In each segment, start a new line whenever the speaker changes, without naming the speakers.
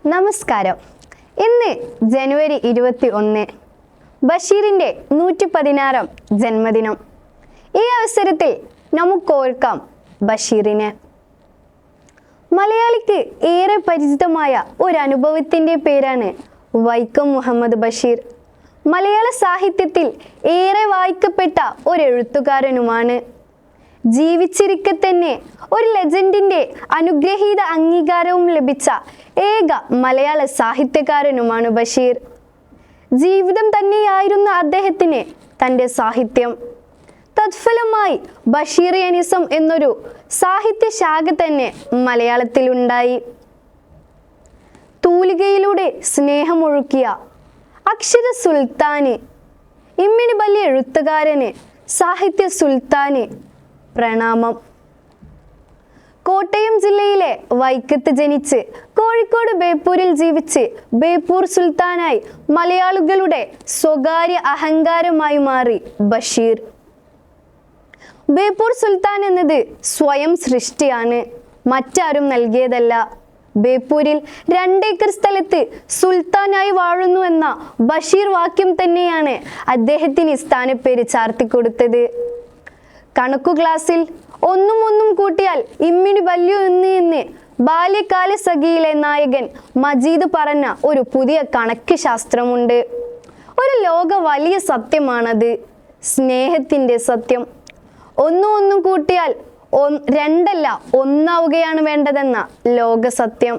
നമസ്കാരം. ഇന്ന് ജനുവരി 21, ബഷീറിൻ്റെ 116-ാം ജന്മദിനം. ഈ അവസരത്തിൽ നമുക്ക് ഓർക്കാം ബഷീറിനെ. മലയാളിക്ക് ഏറെ പരിചിതമായ ഒരു അനുഭവത്തിൻ്റെ പേരാണ് വൈക്കം മുഹമ്മദ് ബഷീർ. മലയാള സാഹിത്യത്തിൽ ഏറെ വായിക്കപ്പെട്ട ഒരു എഴുത്തുകാരനുമാണ്. ജീവിച്ചിരിക്കെ തന്നെ ഒരു ലെജൻഡിൻ്റെ അനുഗ്രഹീത അംഗീകാരവും ലഭിച്ച ഏക മലയാള സാഹിത്യകാരനുമാണ് ബഷീർ. ജീവിതം തന്നെയായിരുന്നു അദ്ദേഹത്തിന് തൻ്റെ സാഹിത്യം. തത്ഫലമായി ബഷീറിയനിസം എന്നൊരു സാഹിത്യ ശാഖ തന്നെ മലയാളത്തിലുണ്ടായി. തൂലികയിലൂടെ സ്നേഹമൊഴുക്കിയ അക്ഷര സുൽത്താന്, ഇമ്മിണി വലിയ എഴുത്തുകാരന്, സാഹിത്യ സുൽത്താന് പ്രണാമം. കോട്ടയം ജില്ലയിലെ വൈക്കത്ത് ജനിച്ച് കോഴിക്കോട് ബേപ്പൂരിൽ ജീവിച്ച് ബേപ്പൂർ സുൽത്താനായി മലയാളികളുടെ സ്വകാര്യ അഹങ്കാരമായി മാറി ബഷീർ. ബേപ്പൂർ സുൽത്താൻ എന്നത് സ്വയം സൃഷ്ടിയാണ്, മറ്റാരും നൽകിയതല്ല. ബേപ്പൂരിൽ 2 ഏക്കർ സ്ഥലത്ത് സുൽത്താനായി വാഴുന്നു എന്ന ബഷീർ വാക്യം തന്നെയാണ് അദ്ദേഹത്തിന് സ്ഥാനപ്പേര് ചാർത്തിക്കൊടുത്തത്. കണക്കു ക്ലാസ്സിൽ ഒന്നും കൂട്ടിയാൽ ഇമ്മിണി വല്യു എന്ന് ബാല്യകാല സഖിയിലെ നായകൻ മജീദ് പറഞ്ഞ ഒരു പുതിയ കണക്ക് ശാസ്ത്രമുണ്ട്. ഒരു ലോക വലിയ സത്യമാണത്, സ്നേഹത്തിൻ്റെ സത്യം. ഒന്നും കൂട്ടിയാൽ 2 അല്ല 1 ആവുകയാണ് വേണ്ടതെന്ന ലോക സത്യം.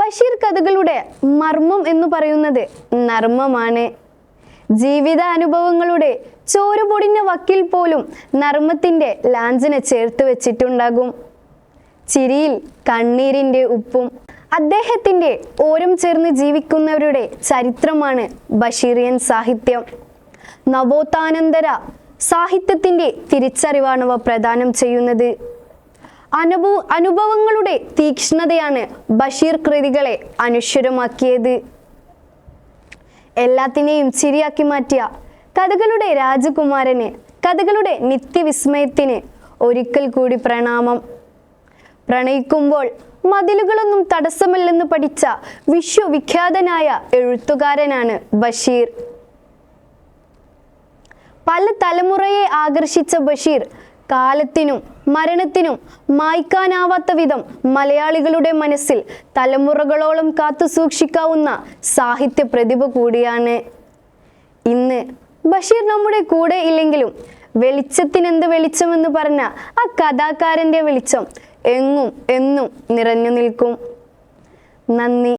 ബഷീർ കഥകളുടെ മർമ്മം എന്ന് പറയുന്നത് നർമ്മമാണ്. ജീവിത അനുഭവങ്ങളുടെ ചോരുപൊടിഞ്ഞ വക്കിൽ പോലും നർമ്മത്തിൻ്റെ ലാഞ്ചന ചേർത്ത് വെച്ചിട്ടുണ്ടാകും. ചിരിയിൽ കണ്ണീരിൻ്റെ ഉപ്പും. അദ്ദേഹത്തിൻ്റെ ഓരം ചേർന്ന് ജീവിക്കുന്നവരുടെ ചരിത്രമാണ് ബഷീറിയൻ സാഹിത്യം. നവോത്ഥാനന്തര സാഹിത്യത്തിൻ്റെ തിരിച്ചറിവാണവ പ്രദാനം ചെയ്യുന്നത്. അനുഭവങ്ങളുടെ തീക്ഷ്ണതയാണ് ബഷീർ കൃതികളെ അനശ്വരമാക്കിയത്. എല്ലാത്തിനെയും ചിരിയാക്കി മാറ്റിയ കഥകളുടെ രാജകുമാരന്, കഥകളുടെ നിത്യവിസ്മയത്തിന് ഒരിക്കൽ കൂടി പ്രണാമം. പ്രണയിക്കുമ്പോൾ മതിലുകളൊന്നും തടസ്സമല്ലെന്ന് പഠിച്ച വിശ്വവിഖ്യാതനായ എഴുത്തുകാരനാണ് ബഷീർ. പല തലമുറയെ ആകർഷിച്ച ബഷീർ കാലത്തിനും മരണത്തിനും മായ്ക്കാനാവാത്ത വിധം മലയാളികളുടെ മനസ്സിൽ തലമുറകളോളം കാത്തു സൂക്ഷിക്കാവുന്ന സാഹിത്യ പ്രതിഭ കൂടിയാണ്. ഇന്ന് ബഷീർ നമ്മുടെ കൂടെ ഇല്ലെങ്കിലും വെളിച്ചത്തിനെന്ത് വെളിച്ചമെന്ന് പറഞ്ഞ ആ കഥാകാരൻ്റെ വെളിച്ചം എങ്ങും എന്നും നിറഞ്ഞു നിൽക്കും. നന്ദി.